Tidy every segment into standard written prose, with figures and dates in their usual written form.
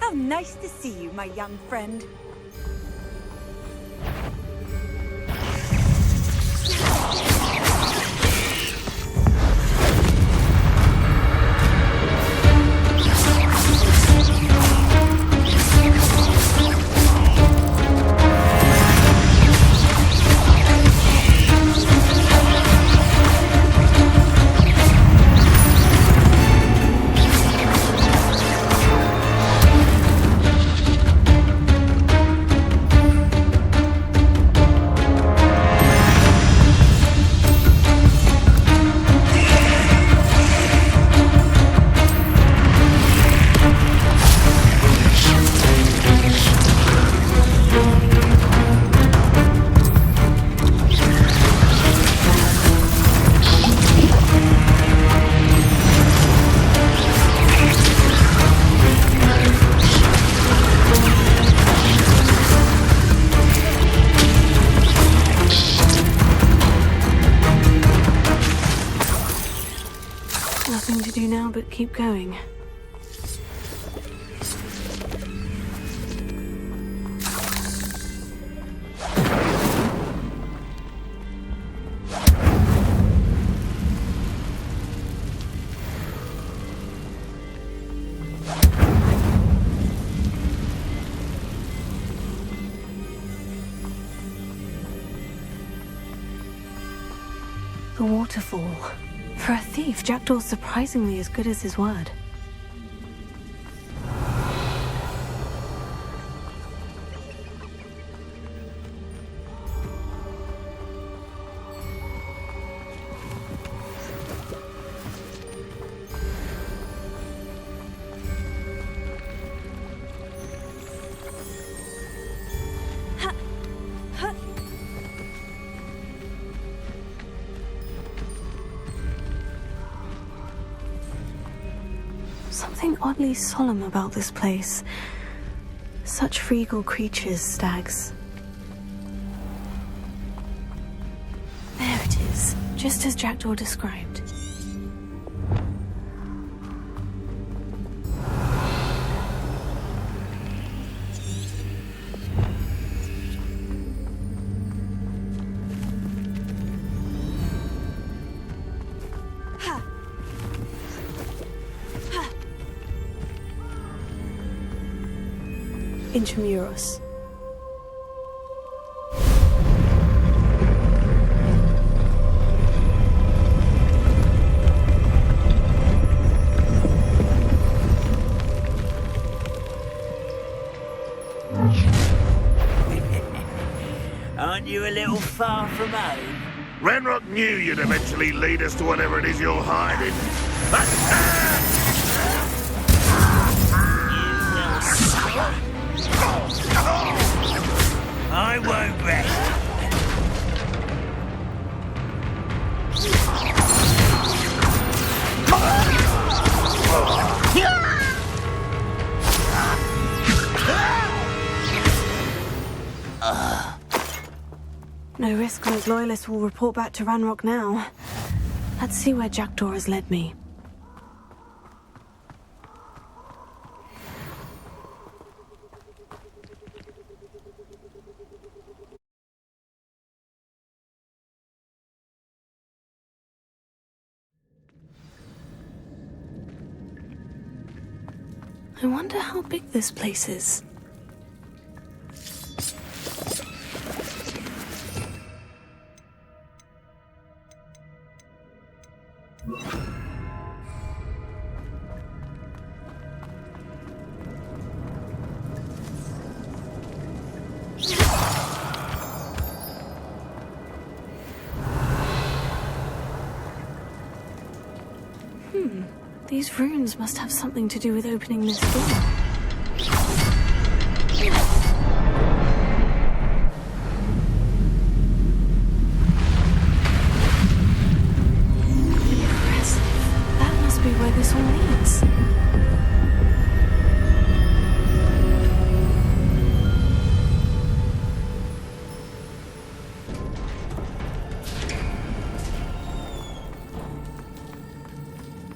How nice to see you, my young friend. Nothing to do now but keep going. The waterfall. For a thief, Jackdaw's surprisingly as good as his word. Something oddly solemn about this place. Such regal creatures, stags. There it is, just as Jackdaw described. Intramuros. Aren't you a little far from home? Ranrock knew you'd eventually lead us to whatever it is you're hiding. I won't rest. No risk those loyalists will report back to Ranrock now. Let's see where Jackdaw has led me. I wonder how big this place is. These runes must have something to do with opening this door. Impressive. That must be where this all leads.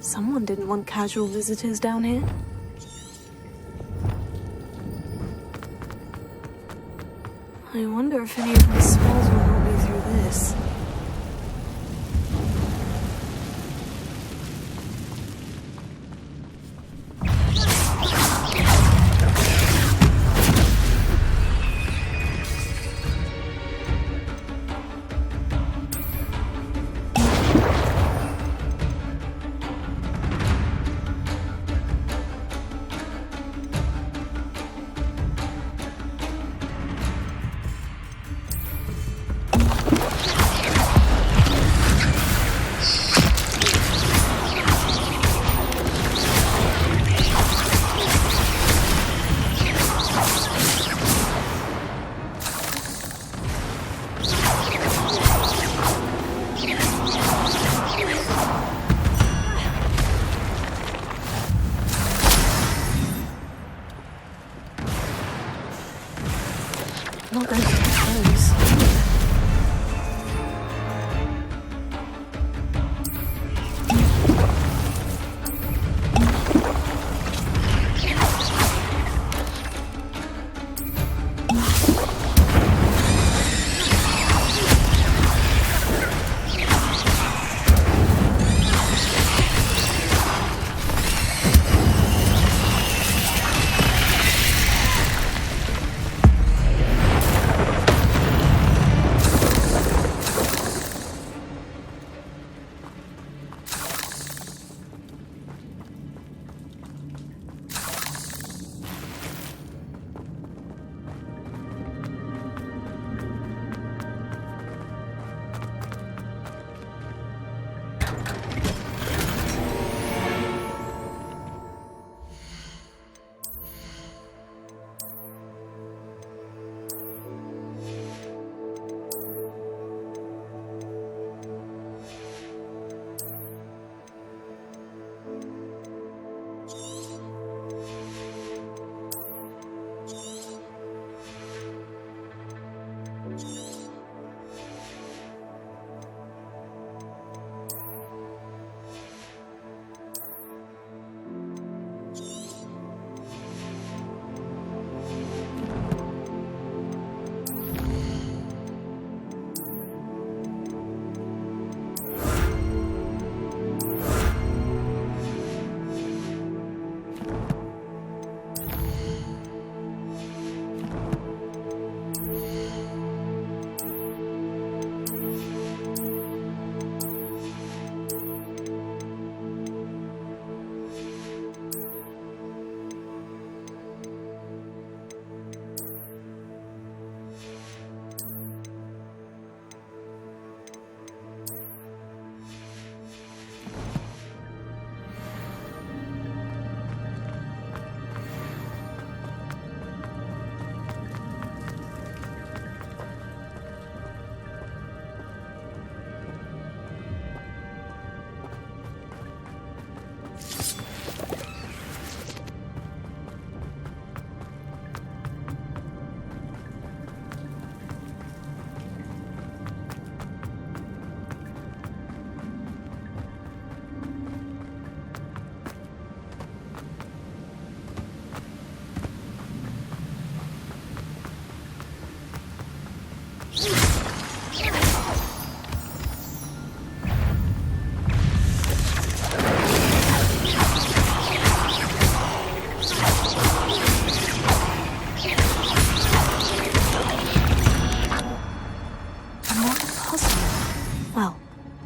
Someone didn't want casual visitors down here. I wonder if any of my spells will help me through this. Not going to get those.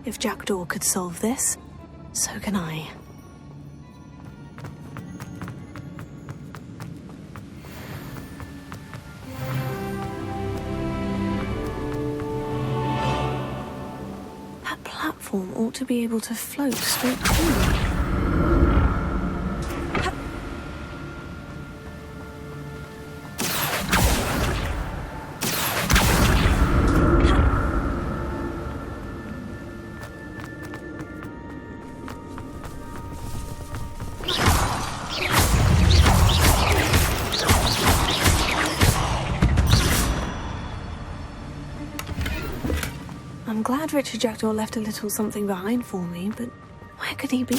If Jackdaw could solve this, so can I. That platform ought to be able to float straight through. I'm glad Richard Jackdaw left a little something behind for me, but where could he be?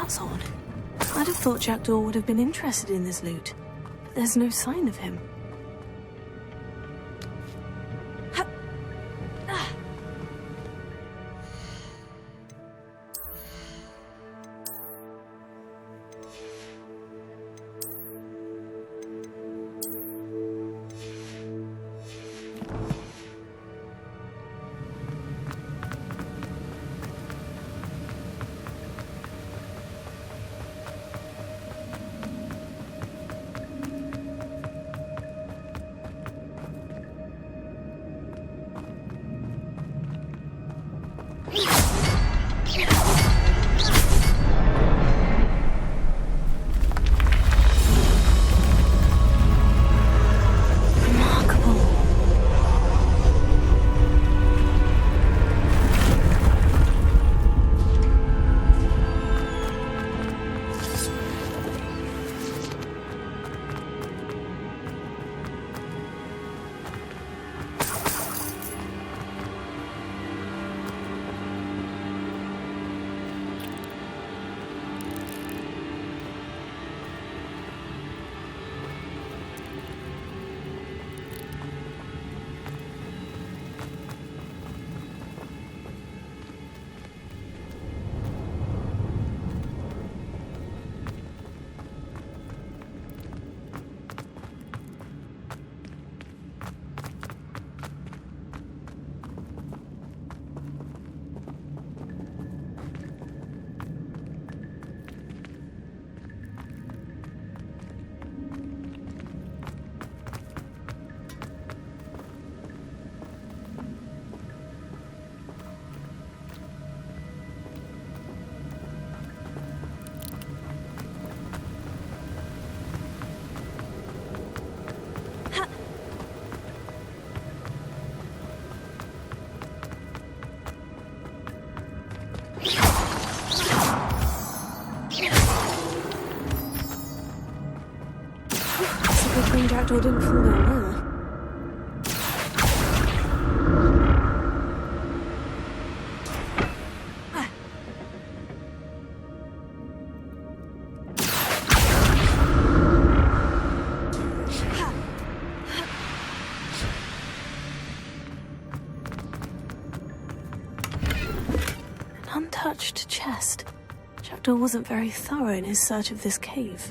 That's odd. I'd have thought Jackdaw would have been interested in this loot. But there's no sign of him. Jackdaw didn't fall down there. An untouched chest. Jackdaw wasn't very thorough in his search of this cave.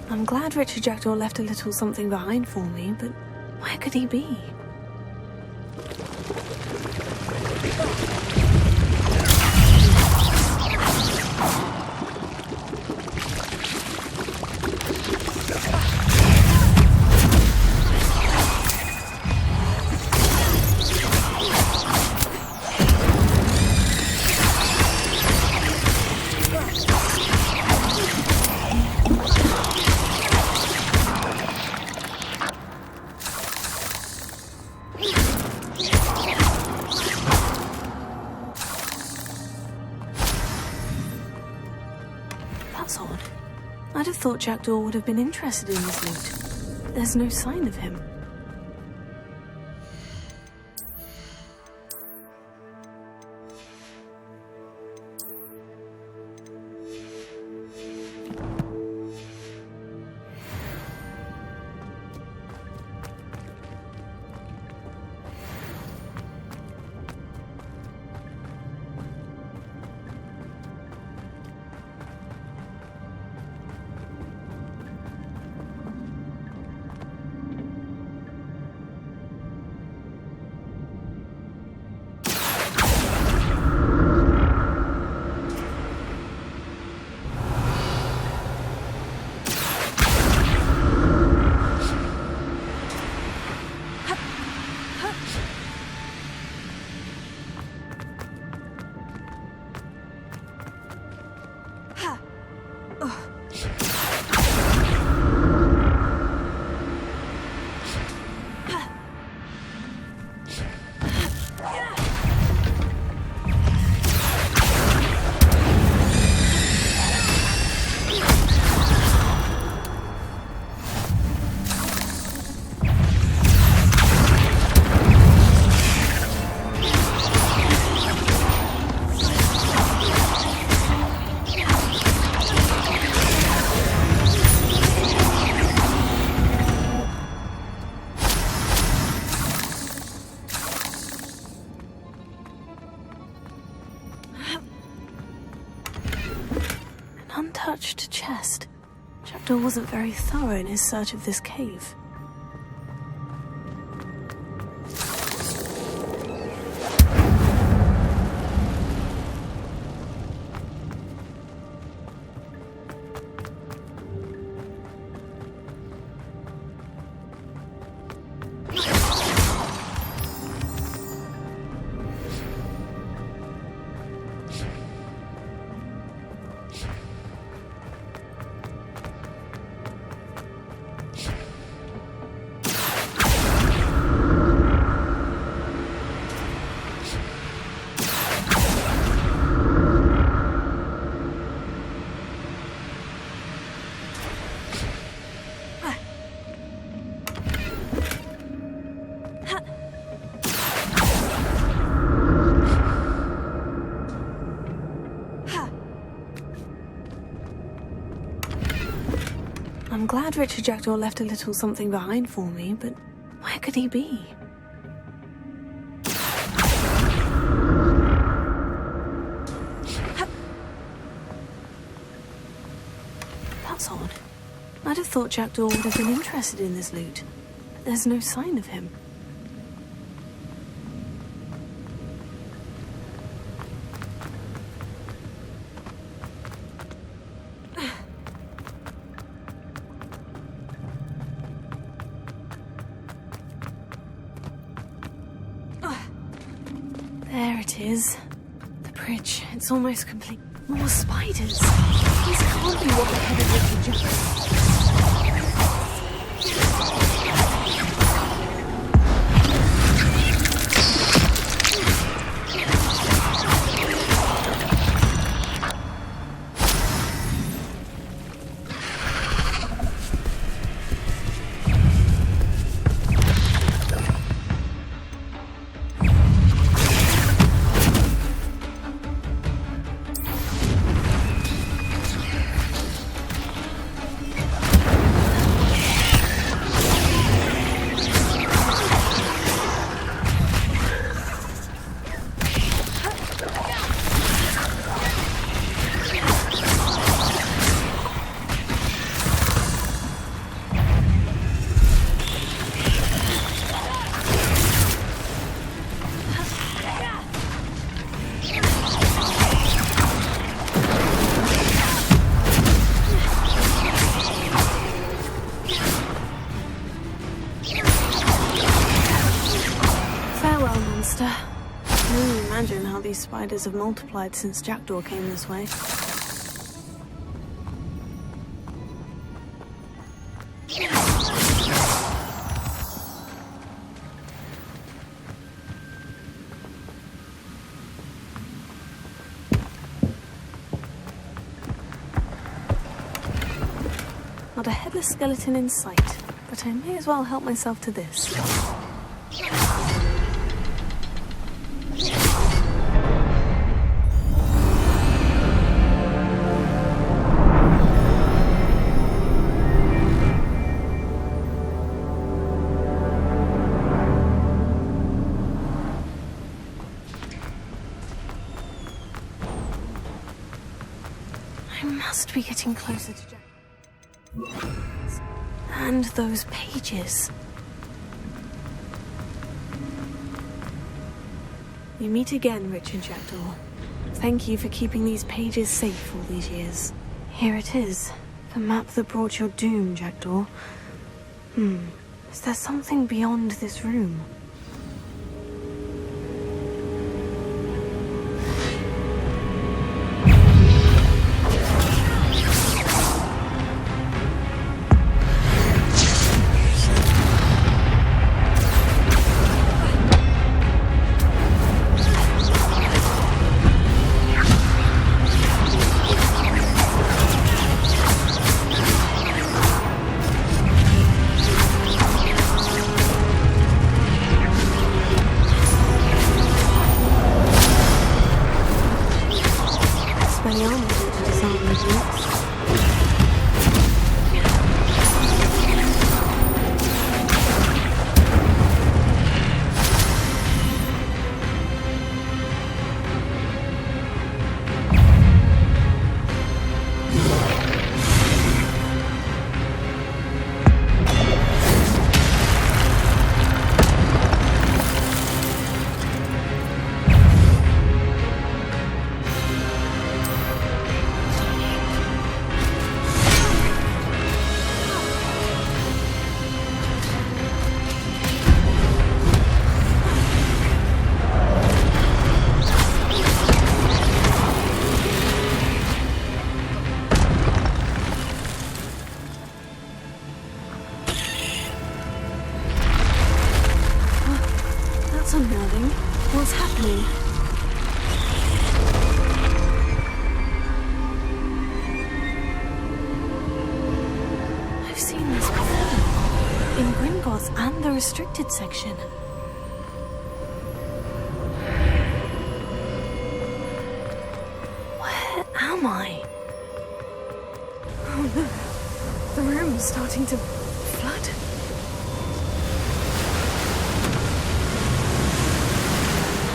I'm glad Richard Jackdaw left a little something behind for me, but where could he be? That's odd. I'd have thought Jackdaw would have been interested in this loot. There's no sign of him. untouched chest. Jackdaw wasn't very thorough in his search of this cave. I'm glad Richard Jackdaw left a little something behind for me, but where could he be? That's odd. I'd have thought Jackdaw would have been interested in this loot, but there's no sign of him. There it is. The bridge. It's almost complete. More spiders. These can't be what the head of Richard Jackdaw. I can only imagine how these spiders have multiplied since Jackdaw came this way. Not a headless skeleton in sight, but I may as well help myself to this. I must be getting closer to Jack. And those pages. We meet again, Richard Jackdaw. Thank you for keeping these pages safe all these years. Here it is. The map that brought your doom, Jackdaw. Is there something beyond this room? unnerving. What's happening? I've seen this before. In Gringotts and the restricted section. Where am I? Oh no. The room's starting to flood.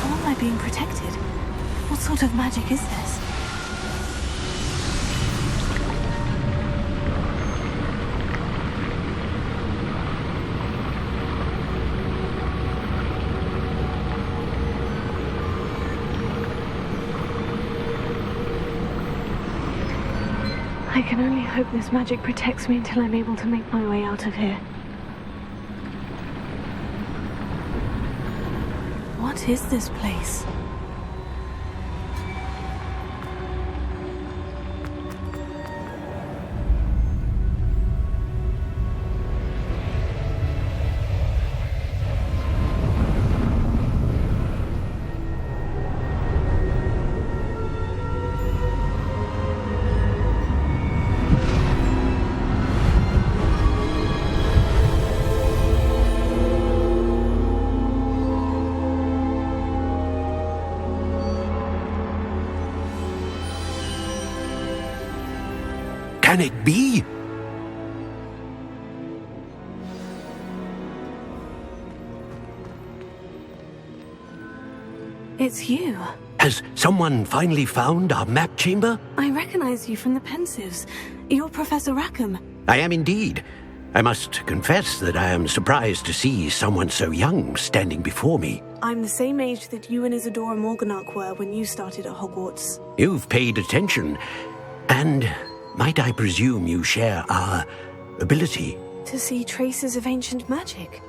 How am I being protected? What sort of magic is this? I can only hope this magic protects me until I'm able to make my way out of here. What is this place? Can it be? It's you. Has someone finally found our map chamber? I recognize you from the Pensives. You're Professor Rackham. I am indeed. I must confess that I am surprised to see someone so young standing before me. I'm the same age that you and Isadora Morganach were when you started at Hogwarts. You've paid attention, and might I presume you share our ability? To see traces of ancient magic?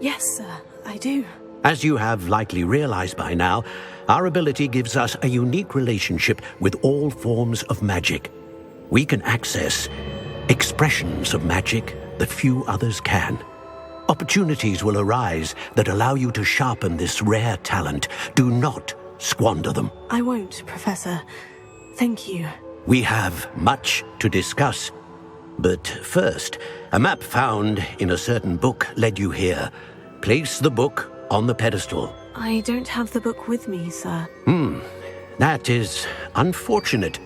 Yes, sir, I do. As you have likely realized by now, our ability gives us a unique relationship with all forms of magic. We can access expressions of magic that few others can. Opportunities will arise that allow you to sharpen this rare talent. Do not squander them. I won't, Professor. Thank you. We have much to discuss. But first, a map found in a certain book led you here. Place the book on the pedestal. I don't have the book with me, sir. That is unfortunate.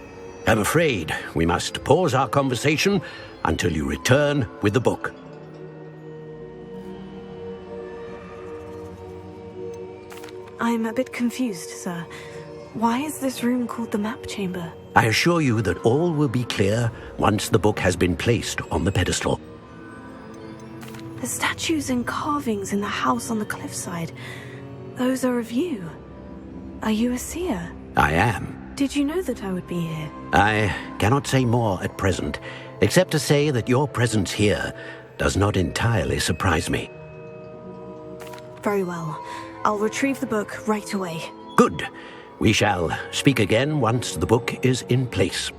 I'm afraid we must pause our conversation until you return with the book. I'm a bit confused, sir. Why is this room called the map chamber? I assure you that all will be clear once the book has been placed on the pedestal. The statues and carvings in the house on the cliffside, those are of you. Are you a seer? I am. Did you know that I would be here? I cannot say more at present, except to say that your presence here does not entirely surprise me. Very well. I'll retrieve the book right away. Good. We shall speak again once the book is in place.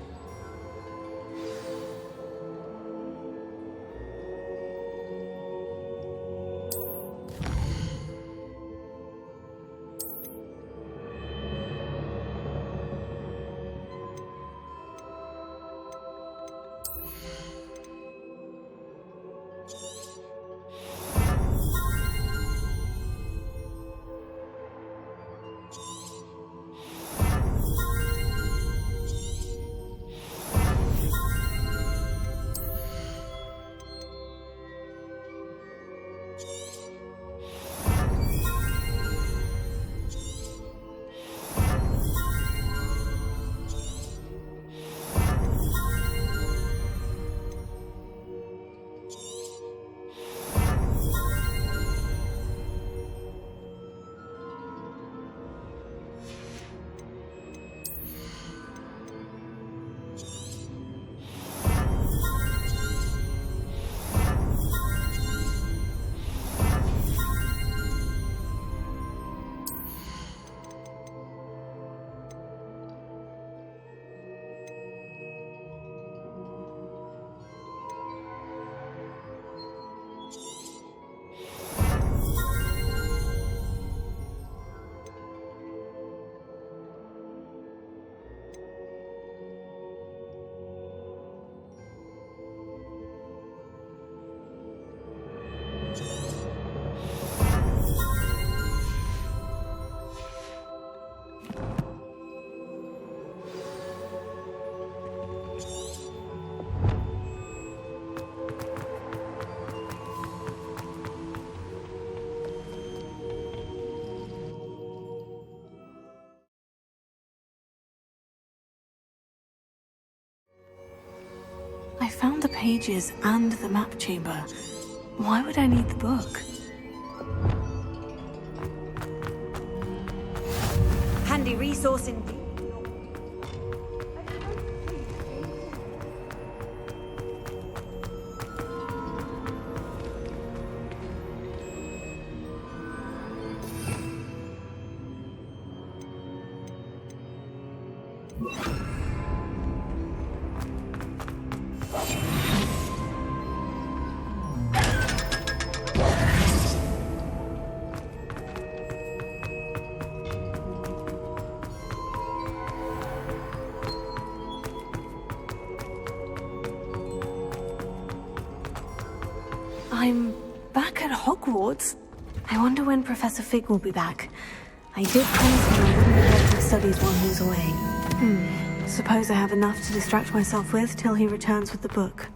found the pages and the map chamber. Why would I need the book? Handy resource indeed. I'm back at Hogwarts. I wonder when Professor Fig will be back. I did promise him I wouldn't neglect his studies while he was away. Suppose I have enough to distract myself with till he returns with the book.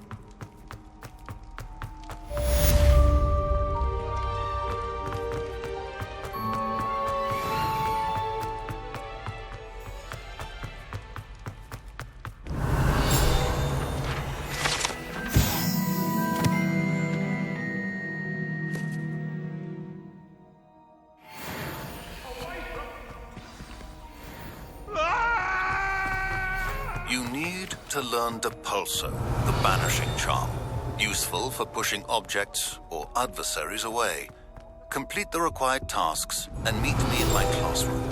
You need to learn Depulso, the banishing charm. Useful for pushing objects or adversaries away. Complete the required tasks and meet me in my classroom.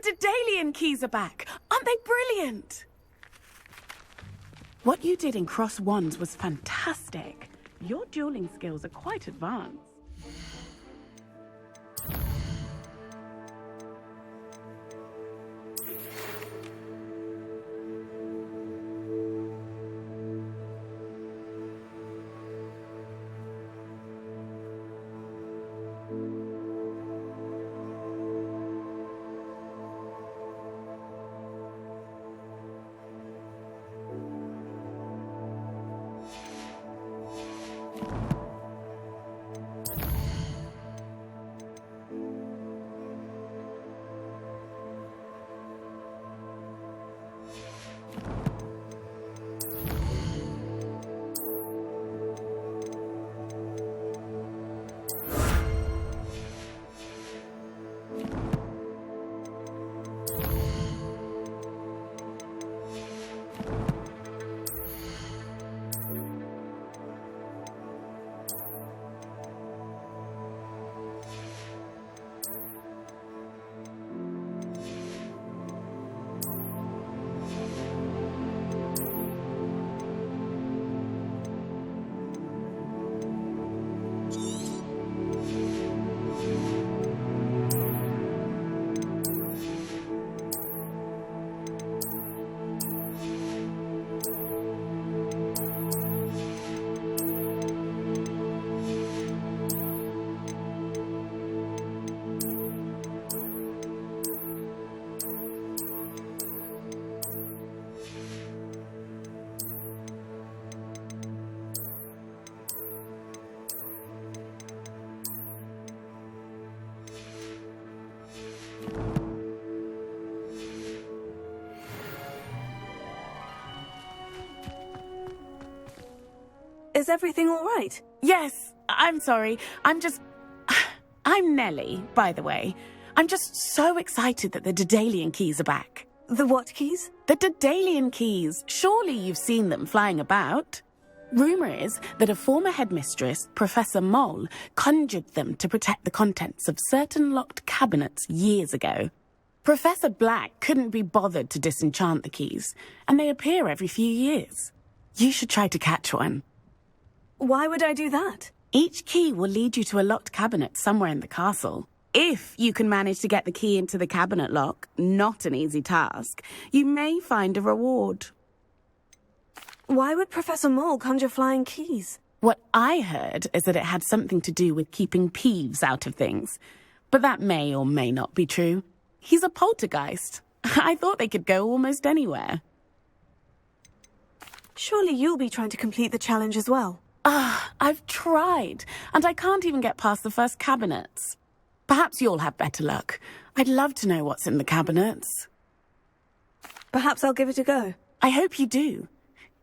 Daedalian keys are back! Aren't they brilliant? What you did in Cross Wands was fantastic. Your dueling skills are quite advanced. Is everything all right? Yes, I'm sorry. I'm Nellie, by the way. I'm just so excited that the Daedalian keys are back. The what keys? The Daedalian keys. Surely you've seen them flying about. Rumour is that a former headmistress, Professor Mole, conjured them to protect the contents of certain locked cabinets years ago. Professor Black couldn't be bothered to disenchant the keys, and they appear every few years. You should try to catch one. Why would I do that? Each key will lead you to a locked cabinet somewhere in the castle. If you can manage to get the key into the cabinet lock, not an easy task, you may find a reward. Why would Professor Mole conjure flying keys? What I heard is that it had something to do with keeping peeves out of things. But that may or may not be true. He's a poltergeist. I thought they could go almost anywhere. Surely you'll be trying to complete the challenge as well. I've tried, and I can't even get past the first cabinets. Perhaps you'll have better luck. I'd love to know what's in the cabinets. Perhaps I'll give it a go. I hope you do.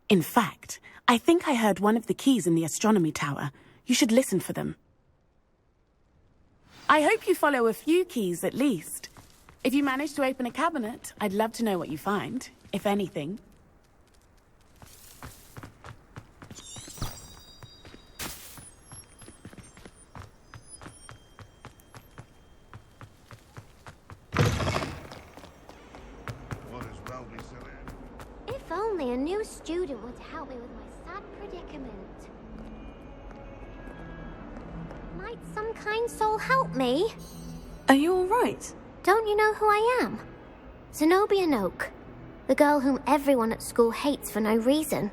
In fact, I think I heard one of the keys in the astronomy tower. You should listen for them. I hope you follow a few keys at least. If you manage to open a cabinet, I'd love to know what you find, if anything. If only a new student would help me with my sad predicament. Might some kind soul help me? Are you all right? Don't you know who I am? Zenobia Noak, the girl whom everyone at school hates for no reason.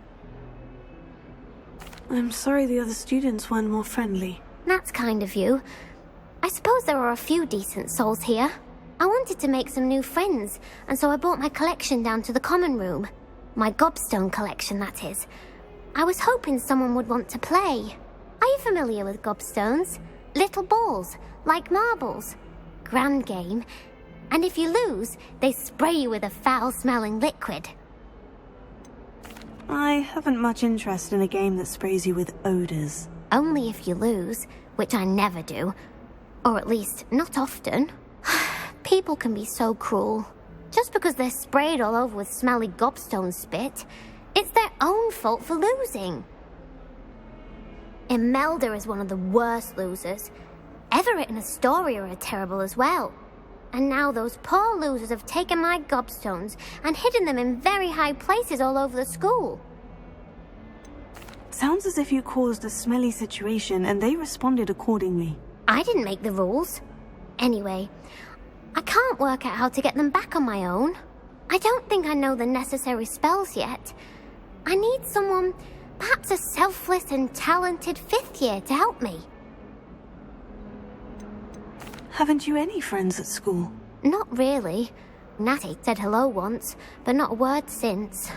I'm sorry the other students weren't more friendly. That's kind of you. I suppose there are a few decent souls here. I wanted to make some new friends, and so I brought my collection down to the common room. My gobstone collection, that is. I was hoping someone would want to play. Are you familiar with gobstones? Little balls, like marbles. Grand game. And if you lose, they spray you with a foul-smelling liquid. I haven't much interest in a game that sprays you with odors. Only if you lose, which I never do. Or at least, not often. People can be so cruel. Just because they're sprayed all over with smelly gobstone spit, it's their own fault for losing. Imelda is one of the worst losers. Everett and Astoria are terrible as well. And now those poor losers have taken my gobstones and hidden them in very high places all over the school. Sounds as if you caused a smelly situation and they responded accordingly. I didn't make the rules. Anyway, I can't work out how to get them back on my own. I don't think I know the necessary spells yet. I need someone, perhaps a selfless and talented 5th year to help me. Haven't you any friends at school? Not really. Natty said hello once, but not a word since.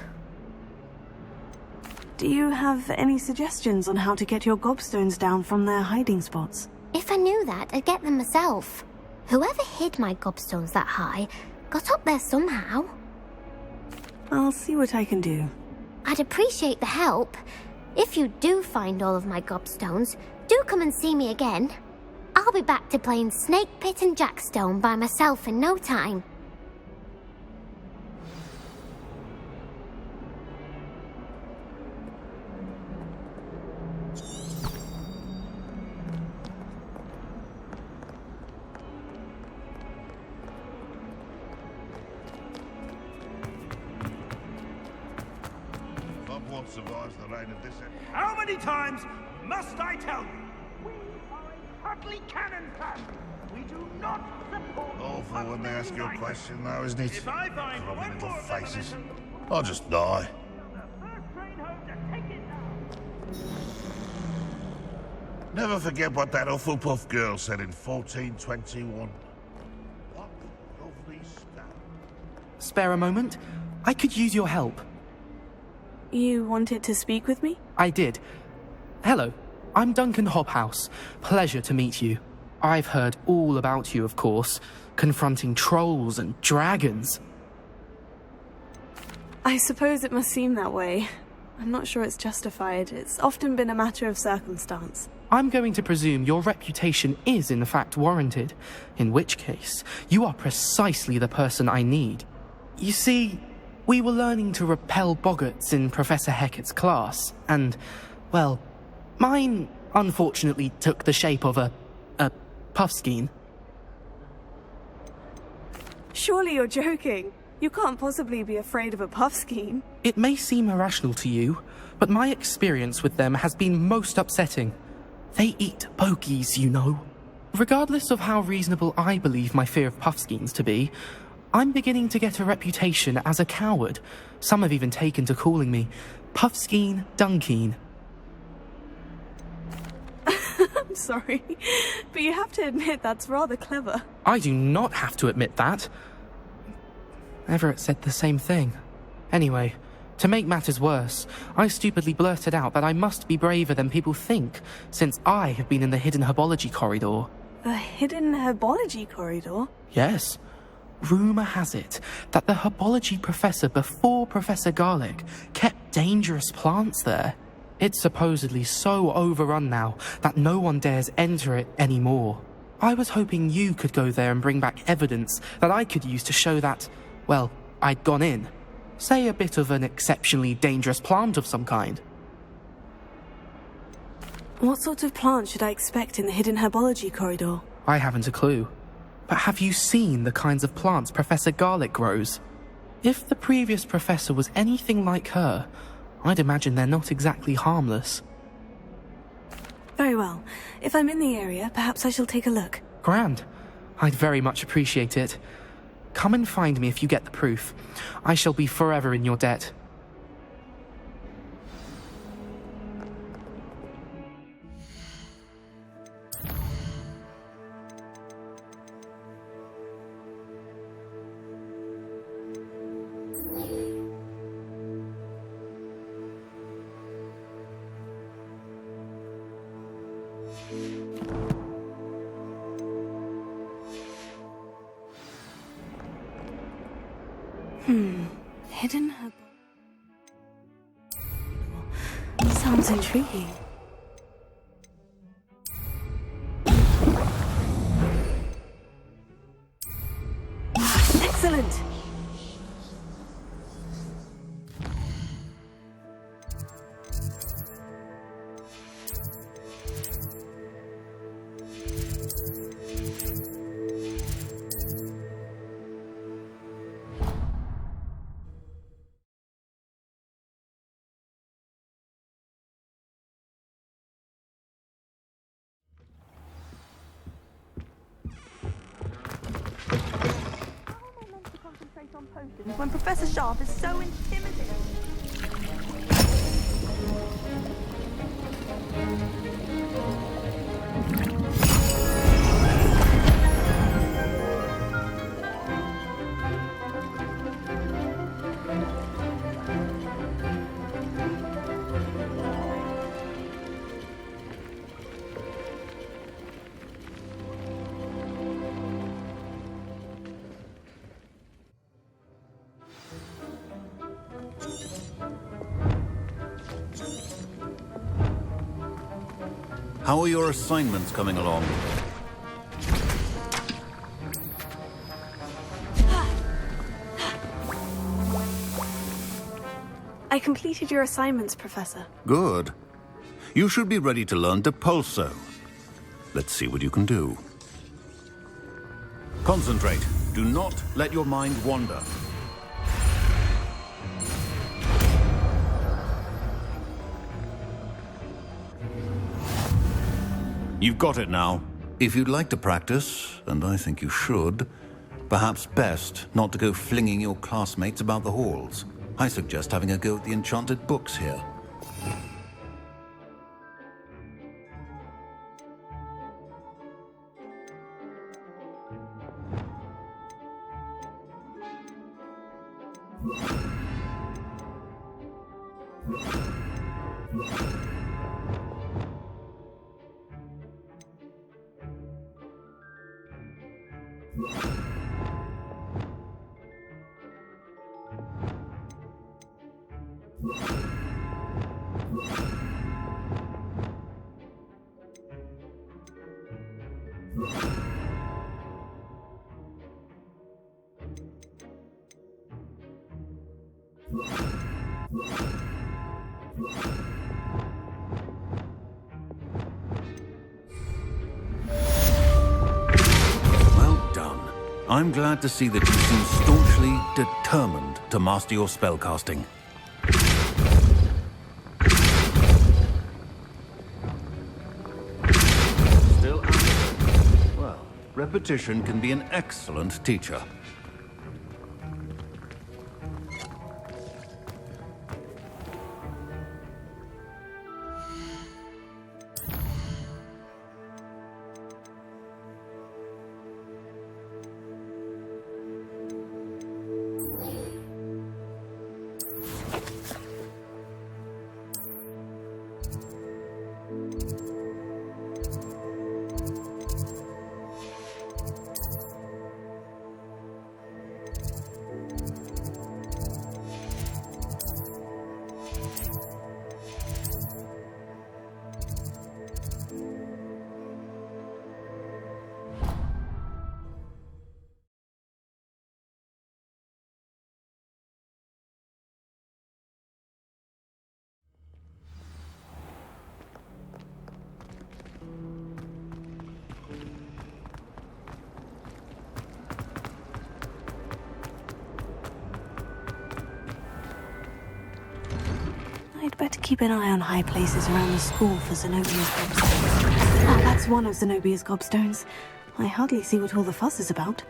Do you have any suggestions on how to get your gobstones down from their hiding spots? If I knew that, I'd get them myself. Whoever hid my gobstones that high got up there somehow. I'll see what I can do. I'd appreciate the help. If you do find all of my gobstones, do come and see me again. I'll be back to playing Snake Pit and Jackstone by myself in no time. Hogwarts survives the reign of this. How many times must I tell you? We are a Hartley Cannon Club. We do not support... Awful when they ask you a question, though, isn't it? If I find Rubbing one little more faces. revelation, I'll just die. the first train home to take it now. Never forget what that Hufflepuff girl said in 1421. What lovely stuff. Spare a moment? I could use your help. You wanted to speak with me? I did. Hello, I'm Duncan Hobhouse. Pleasure to meet you. I've heard all about you, of course, confronting trolls and dragons. I suppose it must seem that way. I'm not sure it's justified. It's often been a matter of circumstance. I'm going to presume your reputation is in fact warranted, in which case you are precisely the person I need. You see, we were learning to repel boggarts in Professor Hecat's class, and, well, mine unfortunately took the shape of a puffskein. Surely you're joking. You can't possibly be afraid of a puffskein. It may seem irrational to you, but my experience with them has been most upsetting. They eat pokies, you know. Regardless of how reasonable I believe my fear of puffskeins to be, I'm beginning to get a reputation as a coward. Some have even taken to calling me Puffskeen Dunkeen. I'm sorry, but you have to admit that's rather clever. I do not have to admit that. Everett said the same thing. Anyway, to make matters worse, I stupidly blurted out that I must be braver than people think, since I have been in the hidden herbology corridor. The hidden herbology corridor? Yes. Rumour has it that the herbology professor before Professor Garlick kept dangerous plants there. It's supposedly so overrun now that no one dares enter it anymore. I was hoping you could go there and bring back evidence that I could use to show that, well, I'd gone in. Say a bit of an exceptionally dangerous plant of some kind. What sort of plant should I expect in the hidden herbology corridor? I haven't a clue. But have you seen the kinds of plants Professor Garlick grows? If the previous professor was anything like her, I'd imagine they're not exactly harmless. Very well. If I'm in the area, perhaps I shall take a look. Grand. I'd very much appreciate it. Come and find me if you get the proof. I shall be forever in your debt. Hidden herb... Sounds intriguing. Excellent! on potions when Professor Sharp is so intimidating. How are your assignments coming along? I completed your assignments, Professor. Good. You should be ready to learn Depulso. Let's see what you can do. Concentrate. Do not let your mind wander. You've got it now. If you'd like to practice, and I think you should, perhaps best not to go flinging your classmates about the halls. I suggest having a go at the enchanted books here. Well done. I'm glad to see that you seem staunchly determined to master your spellcasting. Still amateur. Well, repetition can be an excellent teacher. I'd better keep an eye on high places around the school for Zenobia's gobstones. Ah, that's one of Zenobia's gobstones. I hardly see what all the fuss is about.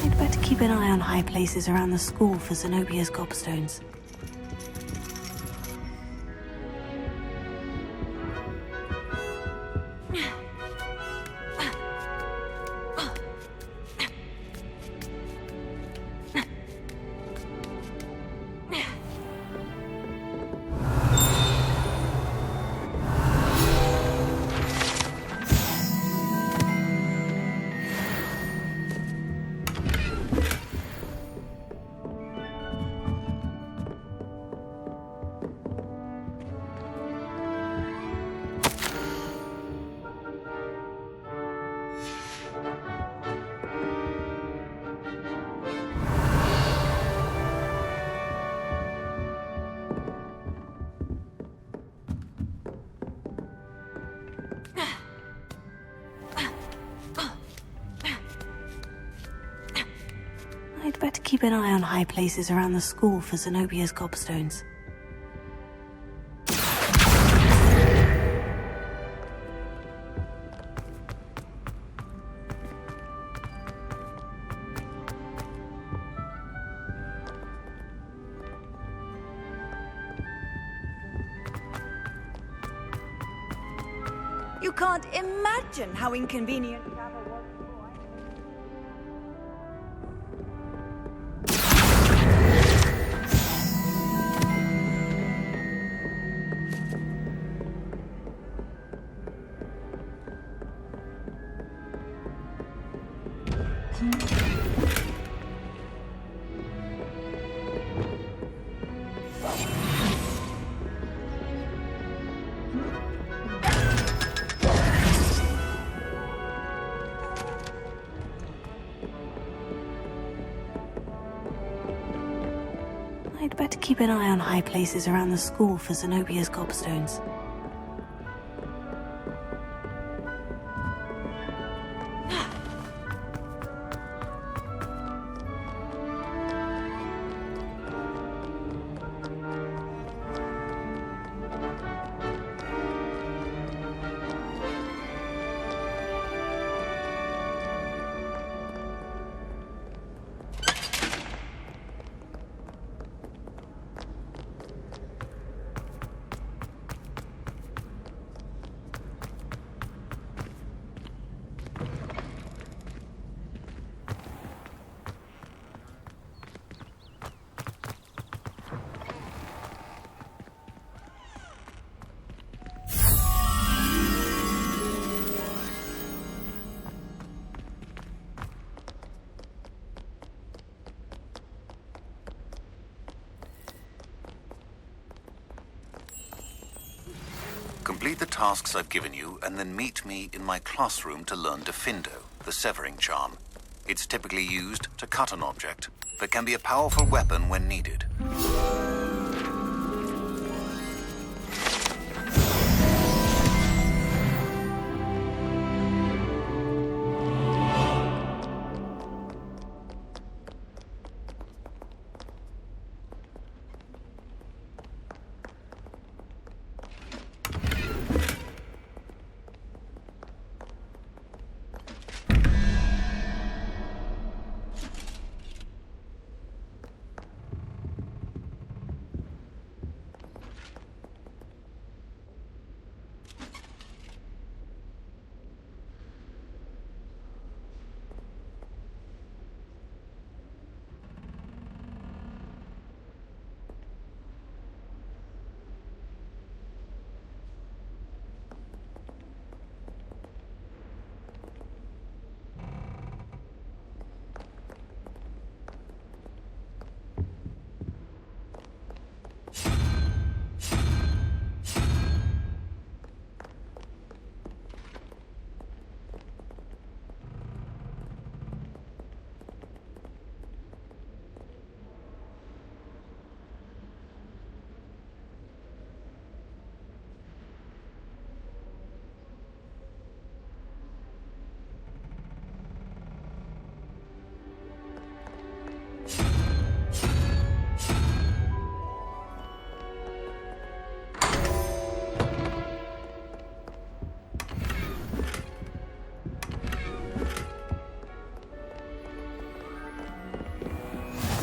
I'd better keep an eye on high places around the school for Zenobia's gobstones. keep an eye on high places around the school for Zenobia's gobstones. You can't imagine how inconvenient travel was before I... I'd better keep an eye on high places around the school for Zenobia's gobstones. Complete the tasks I've given you, and then meet me in my classroom to learn Defindo, the severing charm. It's typically used to cut an object, but can be a powerful weapon when needed.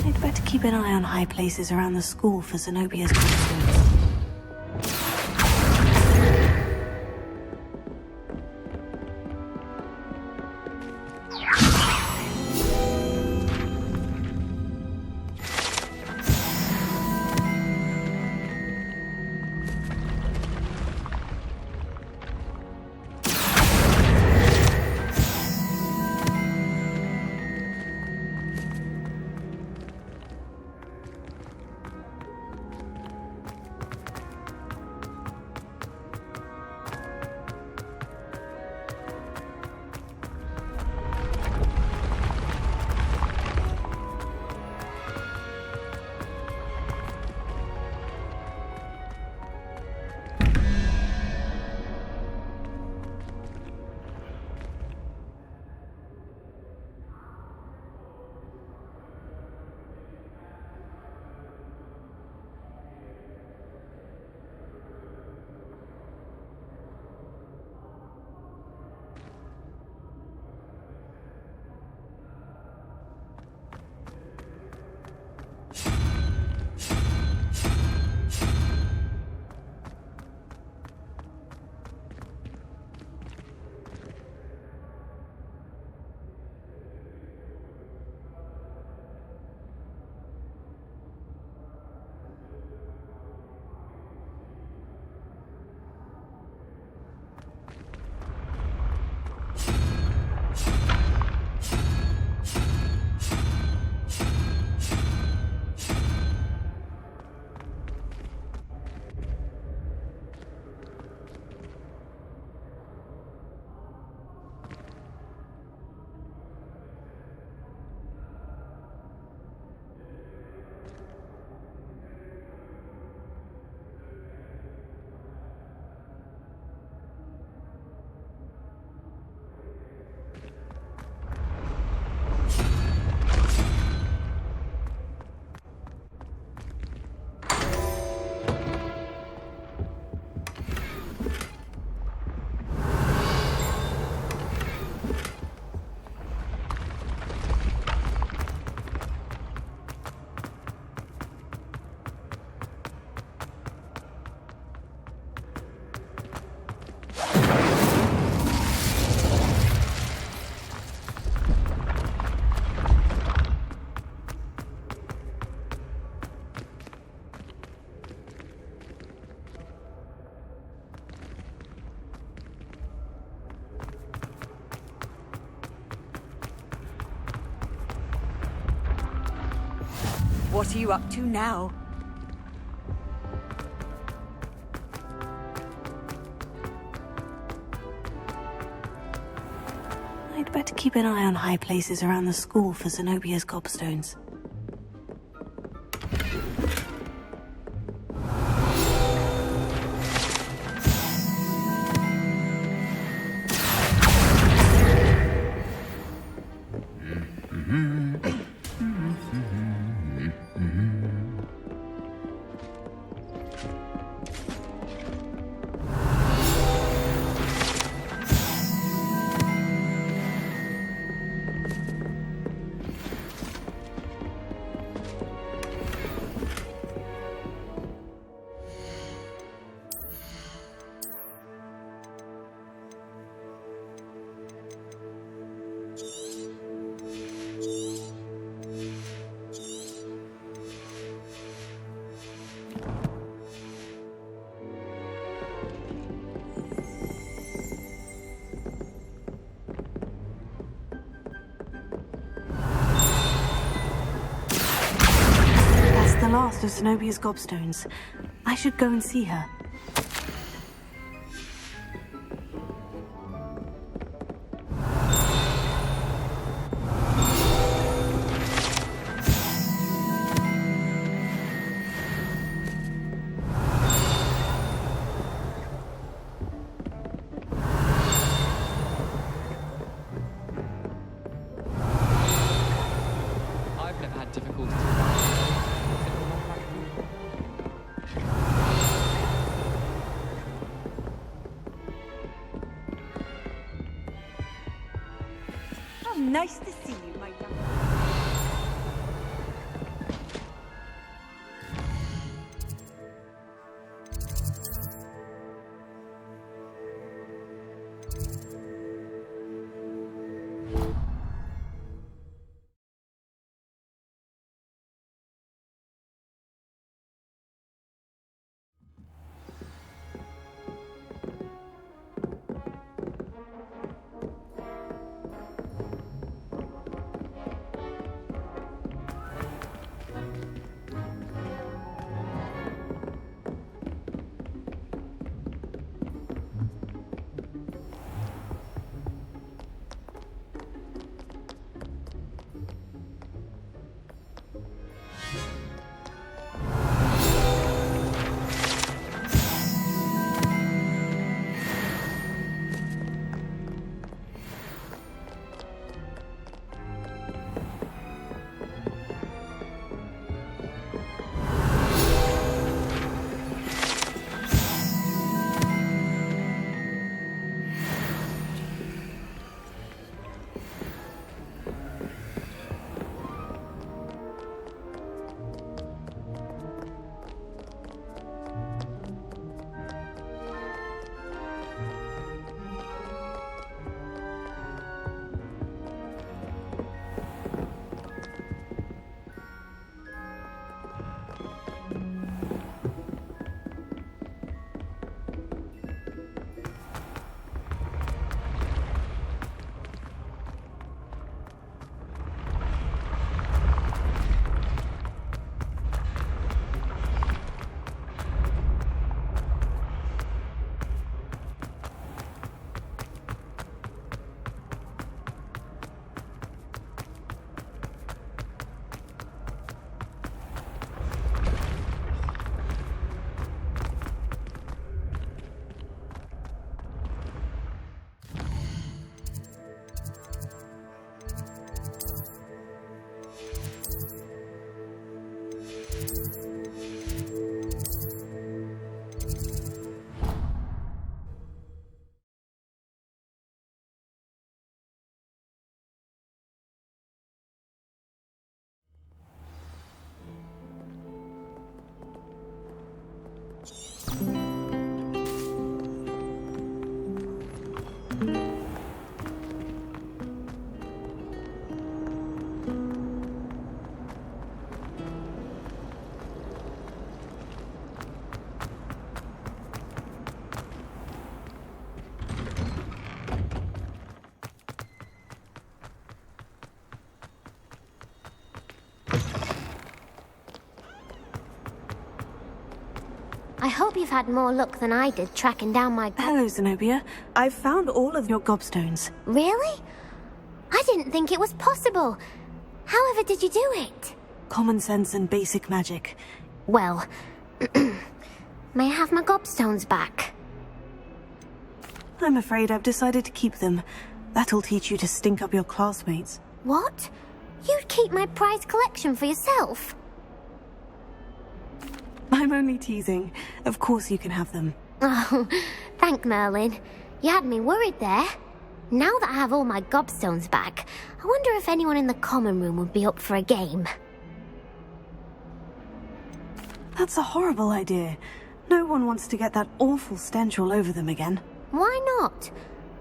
I'd better keep an eye on high places around the school for Zenobia's gobstones. What are you up to now? I'd better keep an eye on high places around the school for Zenobia's gobstones. The last of Zenobia's gobstones. I should go and see her. I've never had difficulty. Nice to see you, my young. I hope you've had more luck than I did tracking down my... Hello, Zenobia. I've found all of your gobstones. Really? I didn't think it was possible. However did you do it? Common sense and basic magic. Well, may I have my gobstones back? I'm afraid I've decided to keep them. That'll teach you to stink up your classmates. What? You'd keep my prized collection for yourself? I'm only teasing. Of course you can have them. Oh, thank Merlin. You had me worried there. Now that I have all my gobstones back, I wonder if anyone in the common room would be up for a game. That's a horrible idea. No one wants to get that awful stench all over them again. Why not?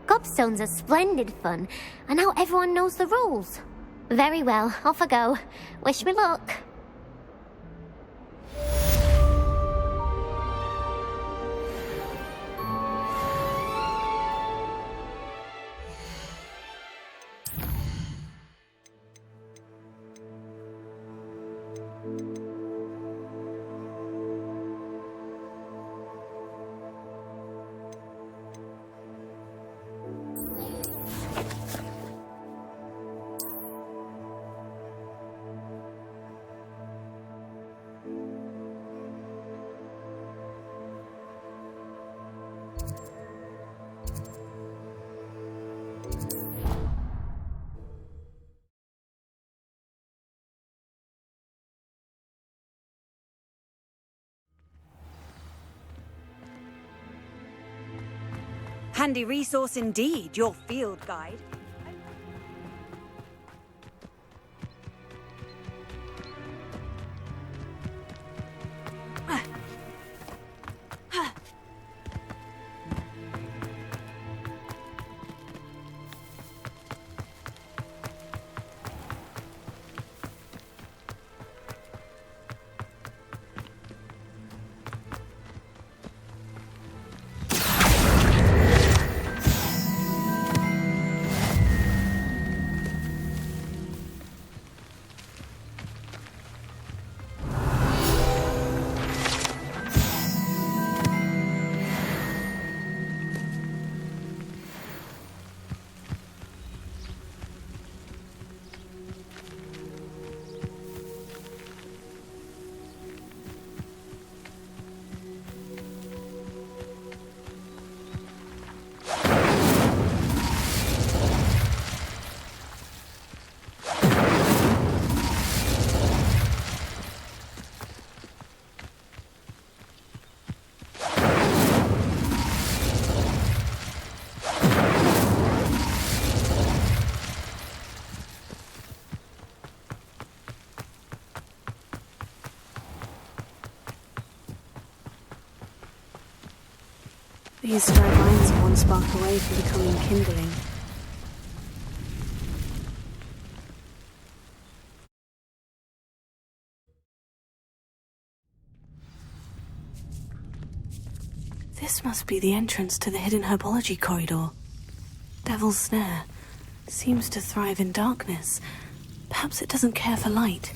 Gobstones are splendid fun, and now everyone knows the rules. Very well, off I go. Wish me luck. Handy resource indeed, your field guide. These dry vines are one spark away from becoming kindling. This must be the entrance to the hidden herbology corridor. Devil's Snare seems to thrive in darkness. Perhaps it doesn't care for light.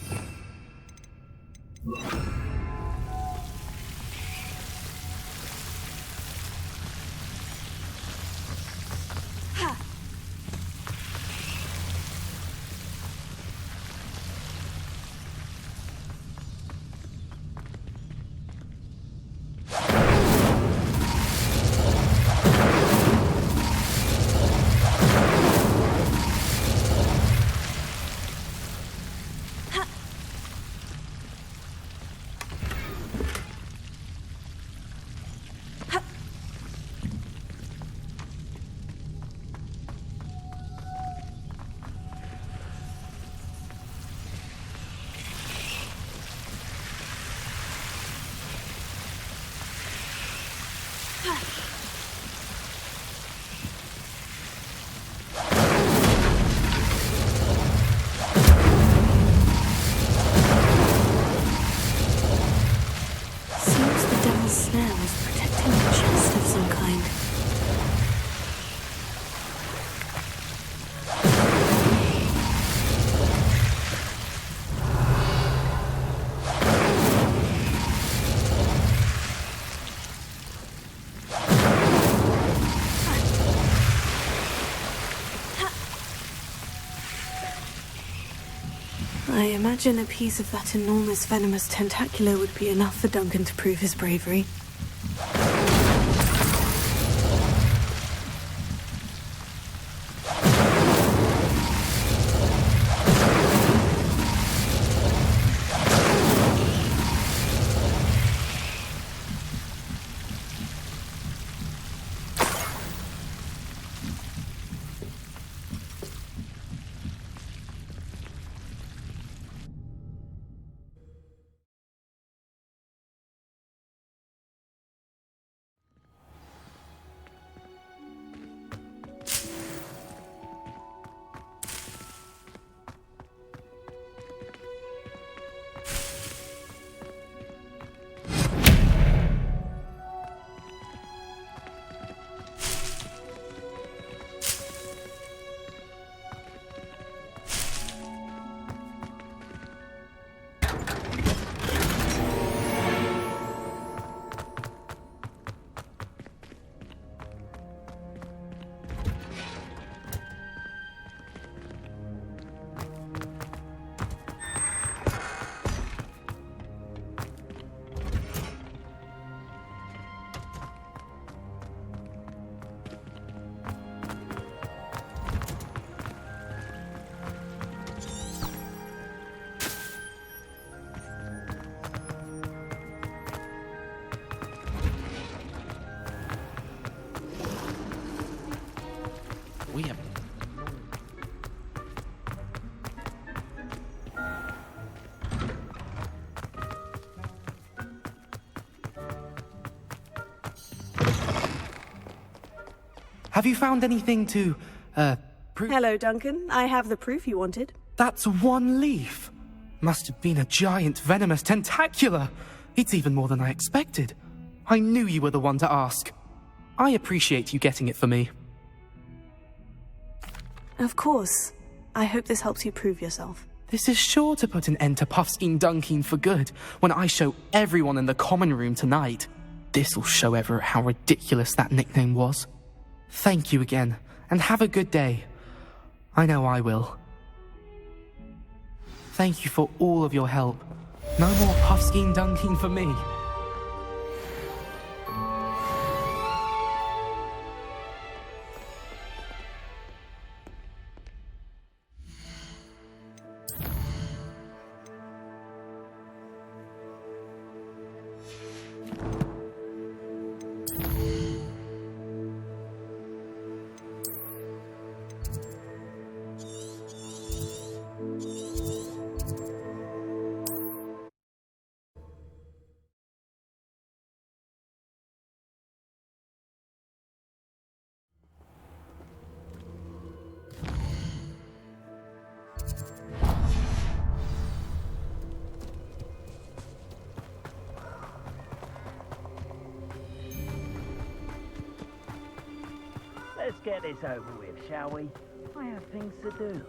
I imagine a piece of that enormous venomous tentacular would be enough for Duncan to prove his bravery. Have you found anything to, prove? Hello, Duncan. I have the proof you wanted. That's one leaf. Must have been a giant venomous tentacular. It's even more than I expected. I knew you were the one to ask. I appreciate you getting it for me. Of course. I hope this helps you prove yourself. This is sure to put an end to Puffskein Dunkin for good when I show everyone in the common room tonight. This'll show Everett how ridiculous that nickname was. Thank you again, and have a good day. I know I will. Thank you for all of your help. No more Puffskein Dunkin for me. Let's get this over with, shall we? I have things to do.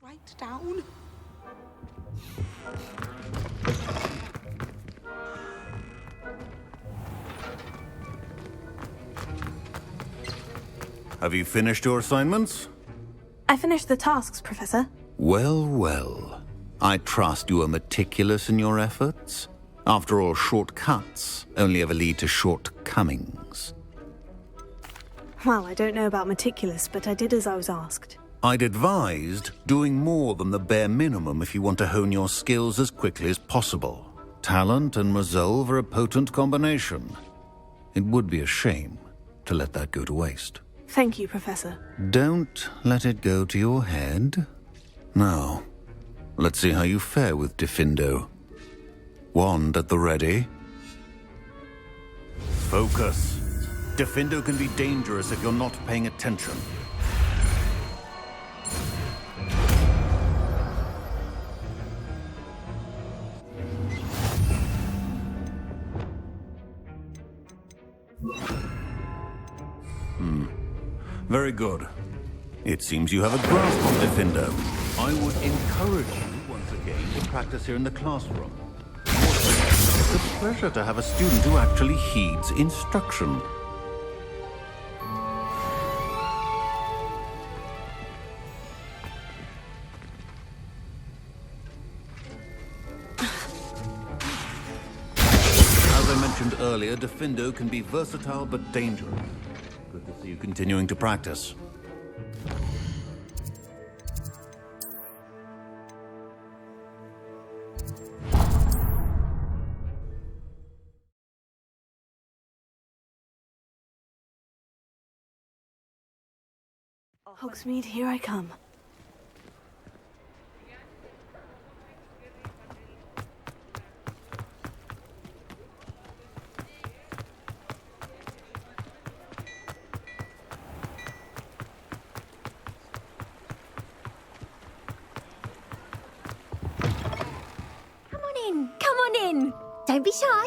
Write down. Have you finished your assignments? I finished the tasks, Professor. Well, well. I trust you are meticulous in your efforts. After all, shortcuts only ever lead to shortcomings. Well, I don't know about meticulous, but I did as I was asked. I'd advised doing more than the bare minimum if you want to hone your skills as quickly as possible. Talent and resolve are a potent combination. It would be a shame to let that go to waste. Thank you, Professor. Don't let it go to your head. Now, let's see how you fare with Diffindo. Wand at the ready. Focus. Diffindo can be dangerous if you're not paying attention. Very good. It seems you have a grasp on Diffindo. I would encourage you once again to practice here in the classroom. It's a pleasure to have a student who actually heeds instruction. As I mentioned earlier, Diffindo can be versatile but dangerous. Good to see you continuing to practice. Hogsmeade, here I come. Come on in. Don't be shy.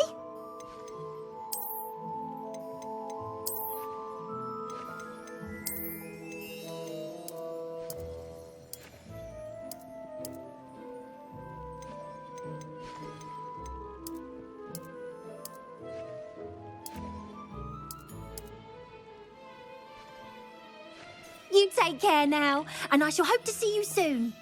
You take care now, and I shall hope to see you soon.